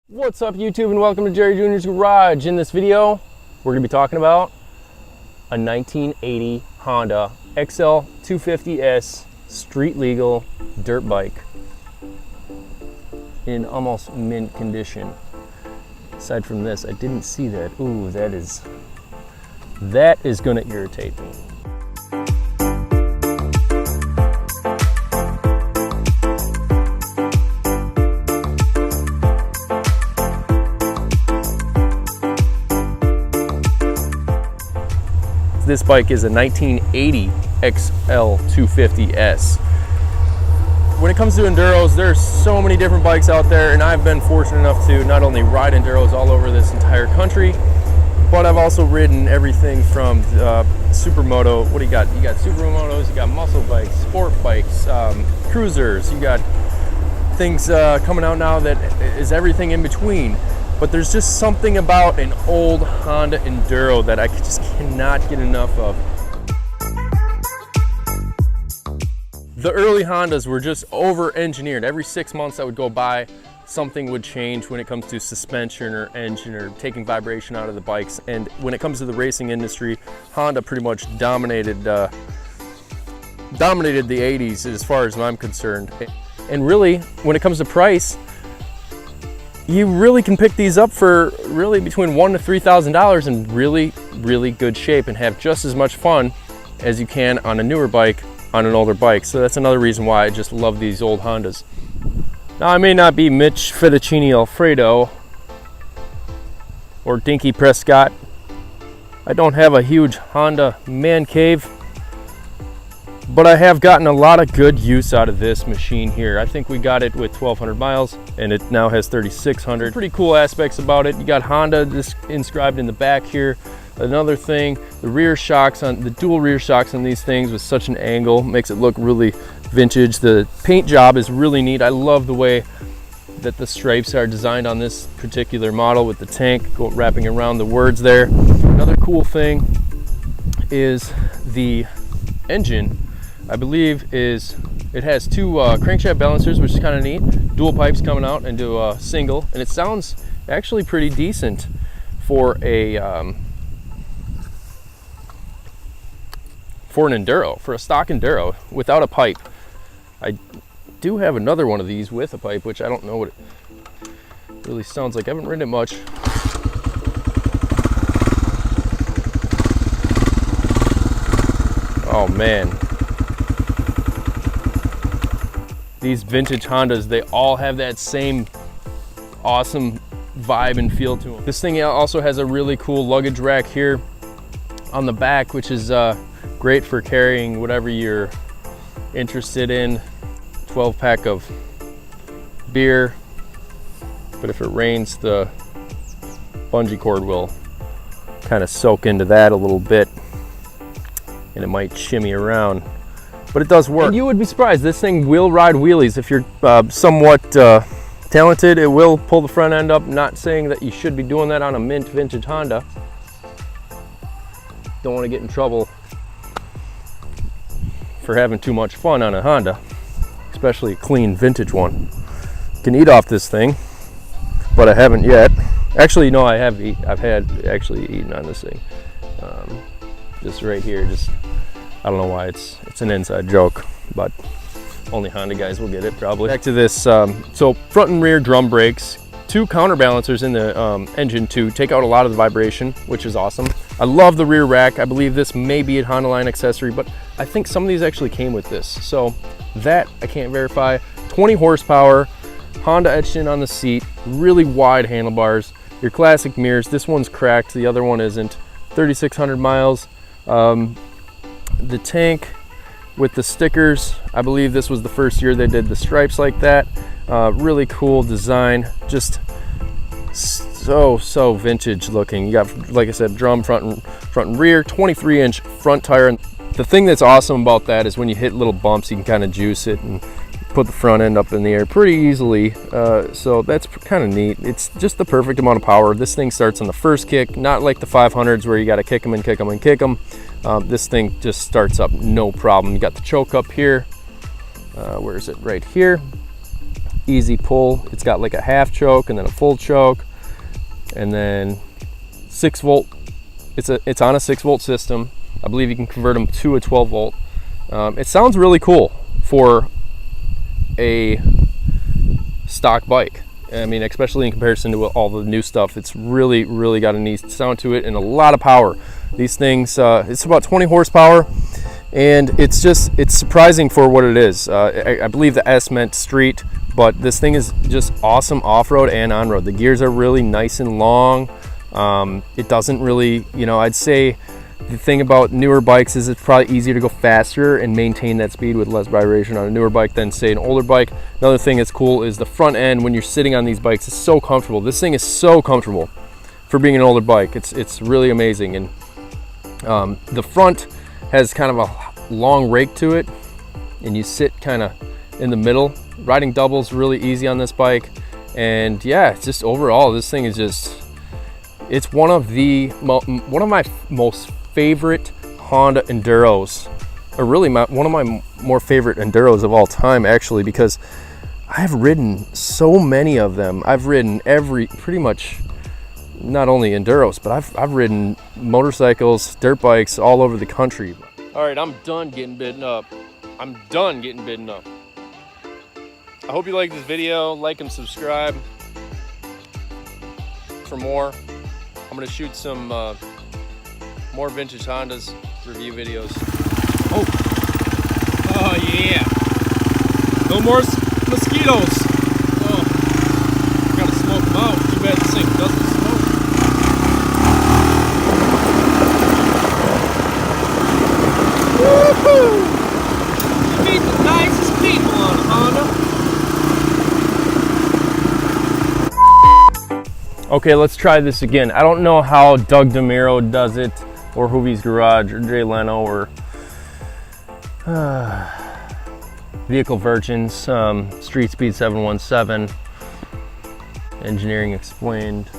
What's up YouTube, and welcome to Jerry Jr.'s Garage. In this video, we're going to be talking about a 1980 Honda XL250S street legal dirt bike in almost mint condition. Aside from this, I didn't see that. Ooh, that is going to irritate me. This bike is a 1980 XL250S. When it comes to Enduros, there's so many different bikes out there, and I've been fortunate enough to not only ride Enduros all over this entire country, but I've also ridden everything from supermoto. What do you got? You got supermotos, you got muscle bikes, sport bikes, cruisers. You got things coming out now that is everything in between. But there's just something about an old Honda Enduro that I just cannot get enough of. The early Hondas were just over-engineered. Every 6 months that would go by, something would change when it comes to suspension or engine or taking vibration out of the bikes. And when it comes to the racing industry, Honda pretty much dominated the 80s as far as I'm concerned. And really, when it comes to price, you really can pick these up for really between $1,000 to $3,000 in really good shape and have just as much fun as you can on a newer bike on an older bike. So that's another reason why I just love these old Hondas. Now, I may not be Mitch Fettuccine Alfredo or Dinky Prescott. I don't have a huge Honda man cave, but I have gotten a lot of good use out of this machine here. I think we got it with 1,200 miles and it now has 3,600. Pretty cool aspects about it. You got Honda just inscribed in the back here. Another thing, the rear shocks on the dual rear shocks on these things with such an angle makes it look really vintage. The paint job is really neat. I love the way that the stripes are designed on this particular model with the tank wrapping around the words there. Another cool thing is the engine. I believe it has two crankshaft balancers, which is kind of neat. Dual pipes coming out into a single, and it sounds actually pretty decent for an Enduro, for a stock Enduro without a pipe. I do have another one of these with a pipe, which I don't know what it really sounds like. I haven't ridden it much. Oh man. These vintage Hondas, they all have that same awesome vibe and feel to them. This thing also has a really cool luggage rack here on the back, which is great for carrying whatever you're interested in. 12-pack of beer, but if it rains, the bungee cord will kind of soak into that a little bit and it might shimmy around. But it does work. And you would be surprised, this thing will ride wheelies. If you're somewhat talented, it will pull the front end up. Not saying that you should be doing that on a mint vintage Honda. Don't want to get in trouble for having too much fun on a Honda, especially a clean vintage one. Can eat off this thing, but I haven't yet. Actually, no, I have. I've had actually eaten on this thing. Just right here, I don't know why it's an inside joke, but only Honda guys will get it probably. Back to this, so front and rear drum brakes, two counterbalancers in the engine to take out a lot of the vibration, which is awesome. I love the rear rack. I believe this may be a Honda line accessory, but I think some of these actually came with this. So that I can't verify. 20 horsepower, Honda etched in on the seat, really wide handlebars, your classic mirrors. This one's cracked, the other one isn't. 3,600 miles. The tank with the stickers, I believe this was the first year they did the stripes like that. Really cool design, just so vintage looking. You got, like I said, drum front and rear, 23-inch front tire. And the thing that's awesome about that is when you hit little bumps, you can kind of juice it and put the front end up in the air pretty easily. So that's kind of neat. It's just the perfect amount of power. This thing starts on the first kick, not like the 500s where you got to kick them and kick them and kick them. This thing just starts up no problem. You got the choke up here. Where is it? Right here. easy pull. It's got like a half choke and then a full choke, and then 6 volt. It's on a 6 volt system. I believe you can convert them to a 12 volt. It sounds really cool for a stock bike. I mean, especially in comparison to all the new stuff, it's really got a neat sound to it and a lot of power. These things, it's about 20 horsepower, and it's surprising for what it is. I believe the S meant street, but this thing is just awesome off-road and on-road. The gears are really nice and long. It doesn't really, I'd say the thing about newer bikes is it's probably easier to go faster and maintain that speed with less vibration on a newer bike than, say, an older bike. Another thing that's cool is the front end when you're sitting on these bikes is so comfortable. This thing is so comfortable for being an older bike. It's really amazing. And the front has kind of a long rake to it, and you sit kind of in the middle. Riding doubles really easy on this bike. And yeah, it's just overall, this thing is just, it's one of my most favorite Honda Enduros, or really one of my more favorite Enduros of all time, actually, because I've ridden so many of them. I've ridden pretty much, not only Enduros, but I've ridden motorcycles, dirt bikes all over the country. All right, I'm done getting bidden up. I hope you like this video. Like and subscribe for more. I'm gonna shoot some more vintage Hondas review videos. Oh yeah! No more mosquitoes. Oh, gotta smoke them out. Too bad this thing doesn't smoke. Woohoo! You meet the nicest people on Honda. Okay, let's try this again. I don't know how Doug DeMiro does it, or Hoovie's Garage, or Jay Leno, or Vehicle Virgins, Street Speed 717, Engineering Explained.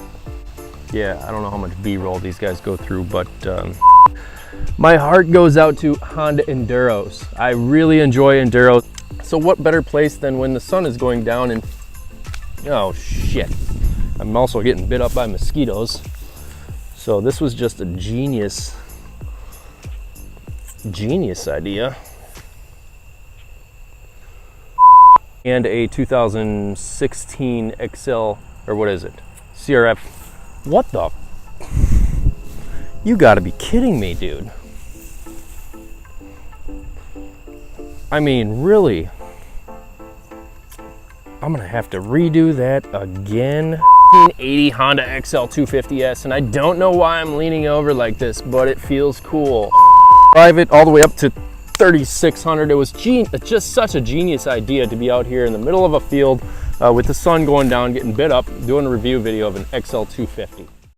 Yeah, I don't know how much B-roll these guys go through, but my heart goes out to Honda Enduros. I really enjoy Enduros. So what better place than when the sun is going down and, oh shit. I'm also getting bit up by mosquitoes. So this was just a genius idea. And a 2016 XL, or what is it? CRF. What the? You gotta be kidding me, dude. I mean, really? I'm gonna have to redo that again. 80 Honda XL250S, and I don't know why I'm leaning over like this, but it feels cool. Drive it all the way up to 3,600. It was just such a genius idea to be out here in the middle of a field with the sun going down, getting bit up, doing a review video of an XL250.